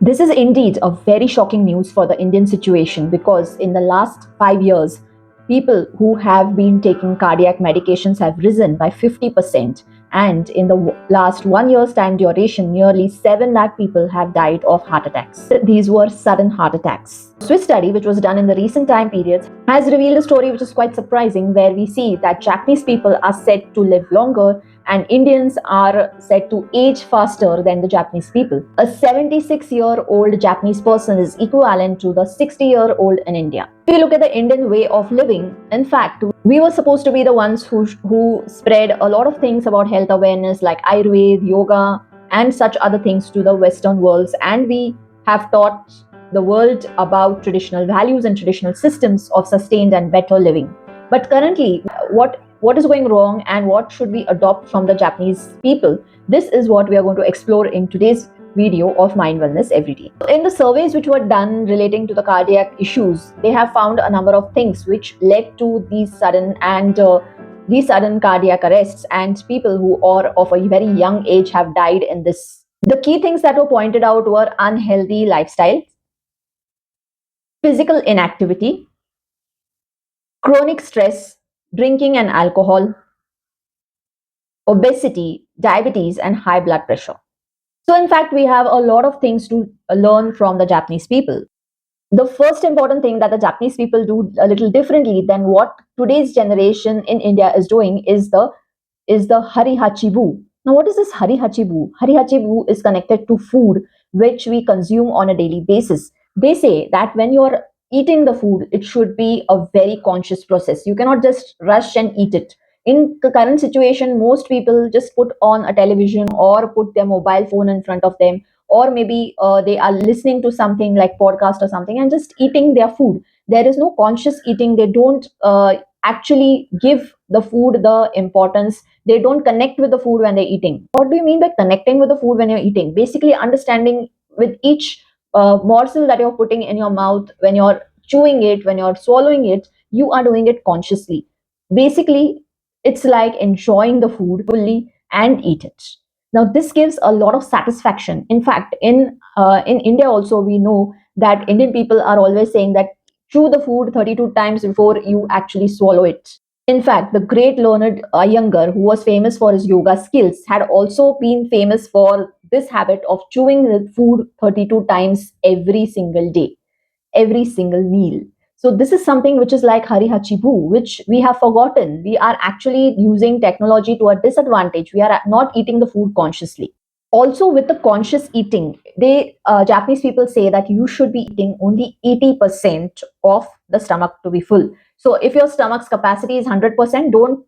This is indeed a very shocking news for the Indian situation because in the last 5 years, people who have been taking cardiac medications have risen by 50%. And in the last 1 year's time duration, nearly 7 lakh people have died of heart attacks. These were sudden heart attacks. A Swiss study, which was done in the recent time periods, has revealed a story which is quite surprising, where we see that Japanese people are said to live longer and Indians are said to age faster than the Japanese people. A 76-year-old Japanese person is equivalent to the 60-year-old in India. If you look at the Indian way of living, in fact, we were supposed to be the ones who spread a lot of things about health awareness like Ayurveda, yoga, and such other things to the Western worlds, and we have taught the world about traditional values and traditional systems of sustained and better living. But currently, what is going wrong and what should we adopt from the Japanese people? This is what we are going to explore in today's video of Mind Wellness Everyday. In the surveys which were done relating to the cardiac issues, they have found a number of things which led to these sudden cardiac arrests, and people who are of a very young age have died in this. The key things that were pointed out were unhealthy lifestyle, physical inactivity, chronic stress, drinking and alcohol, obesity, diabetes, and high blood pressure. So, in fact, we have a lot of things to learn from the Japanese people. The first important thing that the Japanese people do a little differently than what today's generation in India is doing is the Hari Hachibu. Now, what is this Hari Hachibu? Hari Hachibu is connected to food which we consume on a daily basis. They say that when you're eating the food, it should be a very conscious process. You cannot just rush and eat it. In the current situation, most people just put on a television or put their mobile phone in front of them, or maybe they are listening to something like podcast or something and just eating their food. There is no conscious eating. They don't actually give the food the importance. They don't connect with the food when they're eating. What do you mean by connecting with the food when you're eating? Basically, understanding with each morsel that you're putting in your mouth, when you're chewing it, when you're swallowing it, you are doing it consciously. Basically, it's like enjoying the food fully and eat it. Now, this gives a lot of satisfaction. In fact, in India also, we know that Indian people are always saying that chew the food 32 times before you actually swallow it. In fact, the great Leonard Iyengar, who was famous for his yoga skills, had also been famous for this habit of chewing the food 32 times every single day, every single meal. So this is something which is like Hari Hachibu, which we have forgotten. We are actually using technology to a disadvantage. We are not eating the food consciously. Also, with the conscious eating, they Japanese people say that you should be eating only 80% of the stomach to be full. So if your stomach's capacity is 100%, don't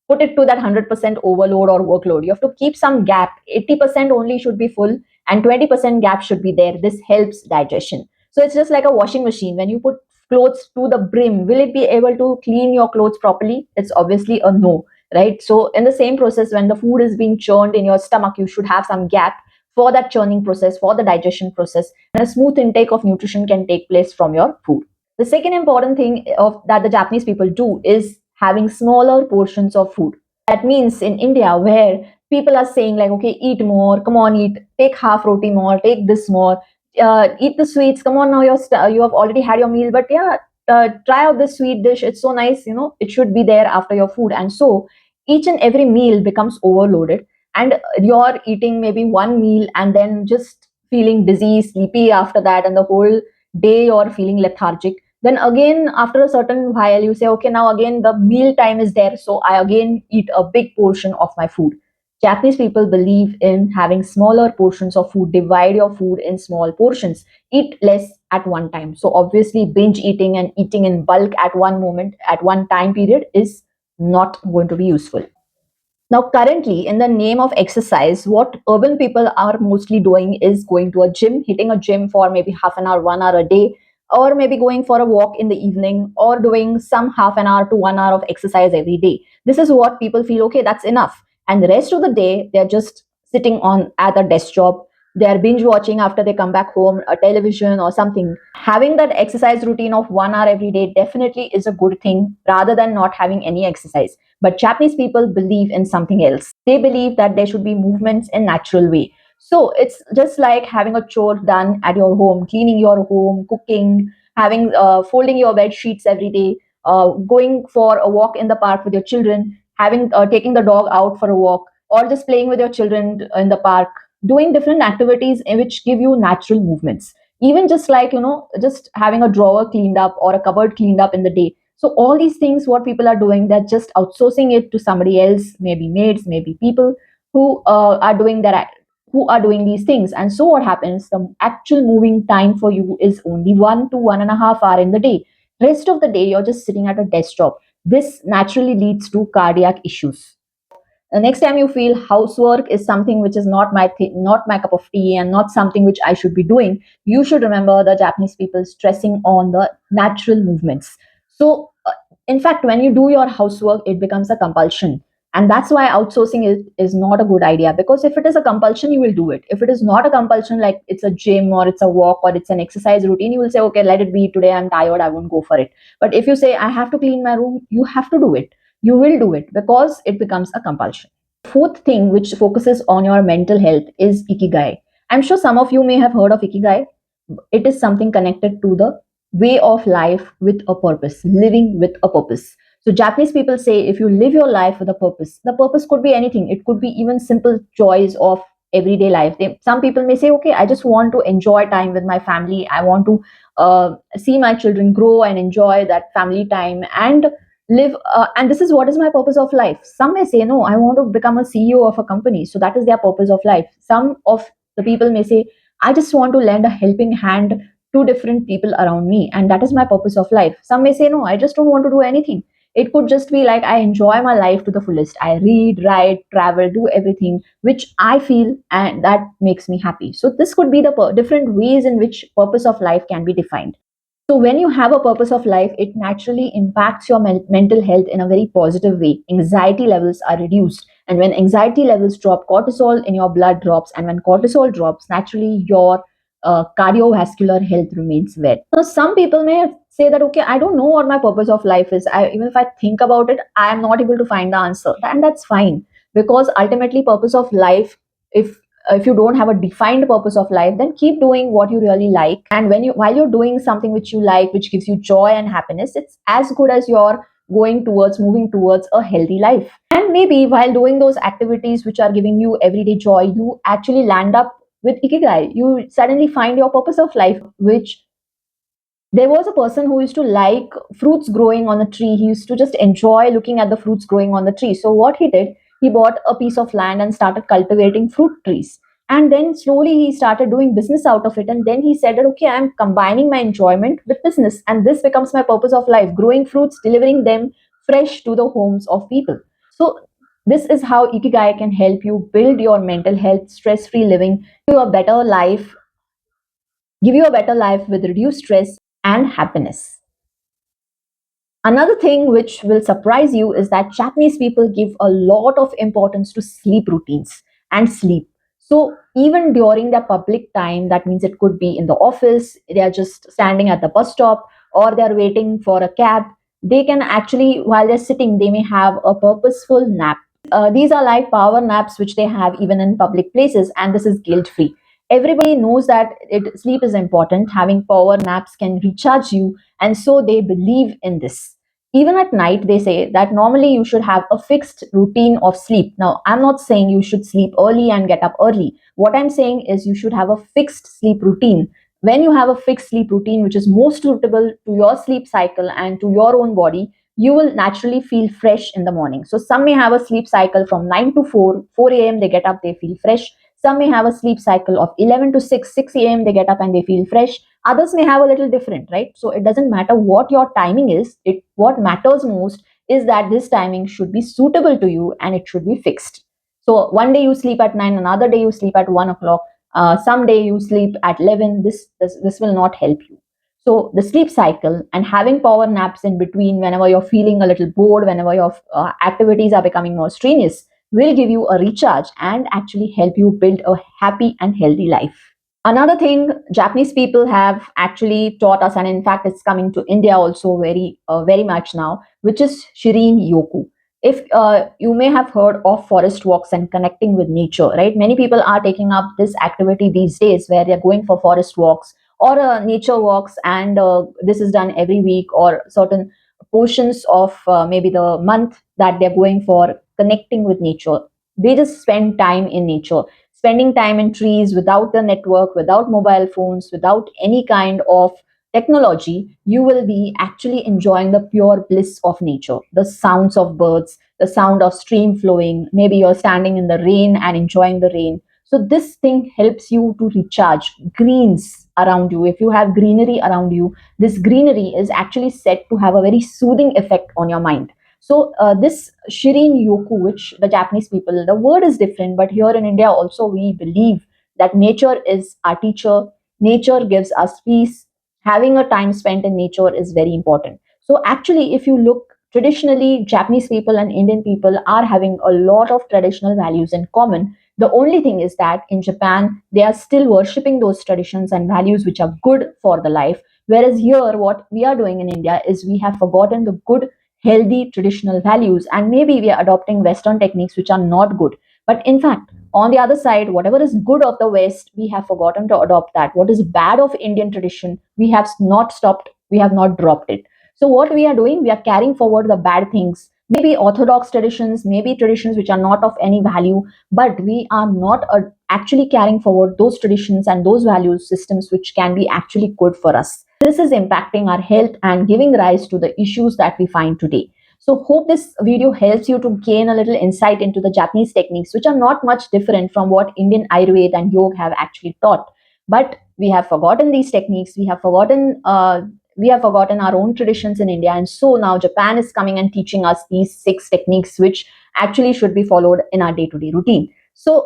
put it to that 100% overload or workload. You have to keep some gap. 80% only should be full and 20% gap should be there. This helps digestion. So it's just like a washing machine. When you put clothes to the brim, will it be able to clean your clothes properly? It's obviously a no, right? So in the same process, when the food is being churned in your stomach, you should have some gap for that churning process, for the digestion process, and a smooth intake of nutrition can take place from your food. The second important thing that the Japanese people do is having smaller portions of food. That means in India, where people are saying like, okay, eat more, come on, eat, take half roti more, take this more, eat the sweets, come on, now you have already had your meal, but yeah, try out this sweet dish, it's so nice, it should be there after your food. And so each and every meal becomes overloaded, and you're eating maybe one meal and then just feeling dizzy, sleepy after that, and the whole day you're feeling lethargic. Then again, after a certain while, you say, okay, now again the meal time is there, so I again eat a big portion of my food. Japanese people believe in having smaller portions of food. Divide your food in small portions. Eat less at one time. So obviously, binge eating and eating in bulk at one moment, at one time period, is not going to be useful. Now, currently, in the name of exercise, what urban people are mostly doing is going to a gym, hitting a gym for maybe half an hour, 1 hour a day, or maybe going for a walk in the evening, or doing some half an hour to 1 hour of exercise every day. This is what people feel, okay, that's enough. And the rest of the day, they're just sitting on at a desk job. They're binge watching after they come back home, a television or something. Having that exercise routine of 1 hour every day definitely is a good thing rather than not having any exercise. But Japanese people believe in something else. They believe that there should be movements in natural way. So it's just like having a chore done at your home, cleaning your home, cooking, having folding your bed sheets every day, going for a walk in the park with your children, having taking the dog out for a walk, or just playing with your children in the park, doing different activities in which give you natural movements. Even just like, just having a drawer cleaned up or a cupboard cleaned up in the day. So all these things, what people are doing, they're just outsourcing it to somebody else, maybe maids, maybe people who are doing that, who are doing these things. And so what happens, the actual moving time for you is only 1 to 1.5 hour in the day. Rest of the day you're just sitting at a desktop. This naturally leads to cardiac issues. The next time you feel housework is something which is not my cup of tea and not something which I should be doing, you should remember the Japanese people stressing on the natural movements. So, in fact, when you do your housework, it becomes a compulsion. And that's why outsourcing is not a good idea, because if it is a compulsion, you will do it. If it is not a compulsion, like it's a gym or it's a walk or it's an exercise routine, you will say, okay, let it be. Today I'm tired, I won't go for it. But if you say, I have to clean my room, you have to do it. You will do it because it becomes a compulsion. Fourth thing which focuses on your mental health is Ikigai. I'm sure some of you may have heard of Ikigai. It is something connected to the way of life with a purpose, living with a purpose. So Japanese people say if you live your life with a purpose, the purpose could be anything. It could be even simple joys of everyday life. Some people may say, okay, I just want to enjoy time with my family. I want to see my children grow and enjoy that family time and live. And this is what is my purpose of life. Some may say, no, I want to become a CEO of a company. So that is their purpose of life. Some of the people may say, I just want to lend a helping hand to different people around me, and that is my purpose of life. Some may say, no, I just don't want to do anything. It could just be like I enjoy my life to the fullest. I read, write, travel, do everything which I feel, and that makes me happy. So, this could be the different ways in which purpose of life can be defined. So, when you have a purpose of life, it naturally impacts your mental health in a very positive way. Anxiety levels are reduced. And when anxiety levels drop, cortisol in your blood drops. And when cortisol drops, naturally your cardiovascular health remains well. Now, some people may say that, okay, I don't know what my purpose of life is. Even if I think about it, I am not able to find the answer. And that's fine, because ultimately, purpose of life, if you don't have a defined purpose of life, then keep doing what you really like. And while you're doing something which you like, which gives you joy and happiness, it's as good as you're moving towards a healthy life. And maybe while doing those activities which are giving you everyday joy, you actually land up with Ikigai. You suddenly find your purpose of life, which there was a person who used to like fruits growing on a tree. He used to just enjoy looking at the fruits growing on the tree. So what he did, he bought a piece of land and started cultivating fruit trees. And then slowly he started doing business out of it. And then he said that, okay, I'm combining my enjoyment with business. And this becomes my purpose of life, growing fruits, delivering them fresh to the homes of people. So this is how Ikigai can help you build your mental health, stress-free living, to a better life, give you a better life with reduced stress and happiness. Another thing which will surprise you is that Japanese people give a lot of importance to sleep routines and sleep. So, even during their public time, that means it could be in the office, they are just standing at the bus stop, or they are waiting for a cab, they can actually, while they're sitting, they may have a purposeful nap. These are like power naps which they have even in public places, and this is guilt free. Everybody knows that sleep is important. Having power naps can recharge you, and so they believe in this. Even at night, they say that normally you should have a fixed routine of sleep. Now, I'm not saying you should sleep early and get up early. What I'm saying is you should have a fixed sleep routine. When you have a fixed sleep routine, which is most suitable to your sleep cycle and to your own body, you will naturally feel fresh in the morning. So some may have a sleep cycle from 9 to 4, 4 a.m. they get up, they feel fresh. Some may have a sleep cycle of 11 to 6, 6 a.m. they get up and they feel fresh. Others may have a little different, right? So it doesn't matter what your timing is. What matters most is that this timing should be suitable to you and it should be fixed. So one day you sleep at 9, another day you sleep at 1 o'clock, some day you sleep at 11. This will not help you. So the sleep cycle and having power naps in between whenever you're feeling a little bored, whenever your activities are becoming more strenuous, will give you a recharge and actually help you build a happy and healthy life. Another thing Japanese people have actually taught us, and in fact, it's coming to India also very much now, which is Shirin Yoku. If you may have heard of forest walks and connecting with nature, right? Many people are taking up this activity these days where they're going for forest walks or nature walks, and this is done every week or certain portions of maybe the month that they're going for connecting with nature. They just spend time in nature, spending time in trees without the network, without mobile phones, without any kind of technology. You will be actually enjoying the pure bliss of nature, the sounds of birds, the sound of stream flowing. Maybe you're standing in the rain and enjoying the rain. So this thing helps you to recharge. Greens around you, if you have greenery around you, this greenery is actually said to have a very soothing effect on your mind. So this Shirin Yoku, which the Japanese people, the word is different, but here in India also we believe that nature is our teacher. Nature gives us peace. Having a time spent in nature is very important. So actually, if you look traditionally, Japanese people and Indian people are having a lot of traditional values in common. The only thing is that in Japan, they are still worshipping those traditions and values which are good for the life. Whereas here, what we are doing in India is we have forgotten the good, healthy traditional values, and maybe we are adopting Western techniques which are not good. But in fact, on the other side, whatever is good of the West, we have forgotten to adopt that. What is bad of Indian tradition, we have not stopped, we have not dropped it. So what we are doing, we are carrying forward the bad things, maybe orthodox traditions, maybe traditions which are not of any value, but we are not actually carrying forward those traditions and those value systems which can be actually good for us. This is impacting our health and giving rise to the issues that we find today. So hope this video helps you to gain a little insight into the Japanese techniques, which are not much different from what Indian Ayurveda and Yoga have actually taught. But we have forgotten these techniques. We have forgotten our own traditions in India, and so now Japan is coming and teaching us these 6 techniques, which actually should be followed in our day-to-day routine. So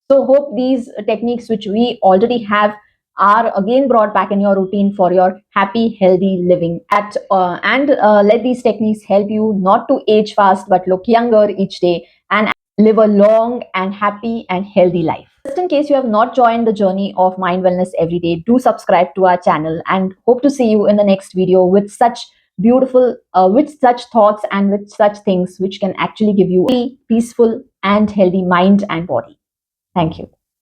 hope these techniques which we already have are again brought back in your routine for your happy, healthy living. And let these techniques help you not to age fast but look younger each day and live a long and happy and healthy life. Just in case you have not joined the journey of Mind Wellness every day, do subscribe to our channel and hope to see you in the next video with such with such thoughts and with such things which can actually give you a peaceful and healthy mind and body. Thank you.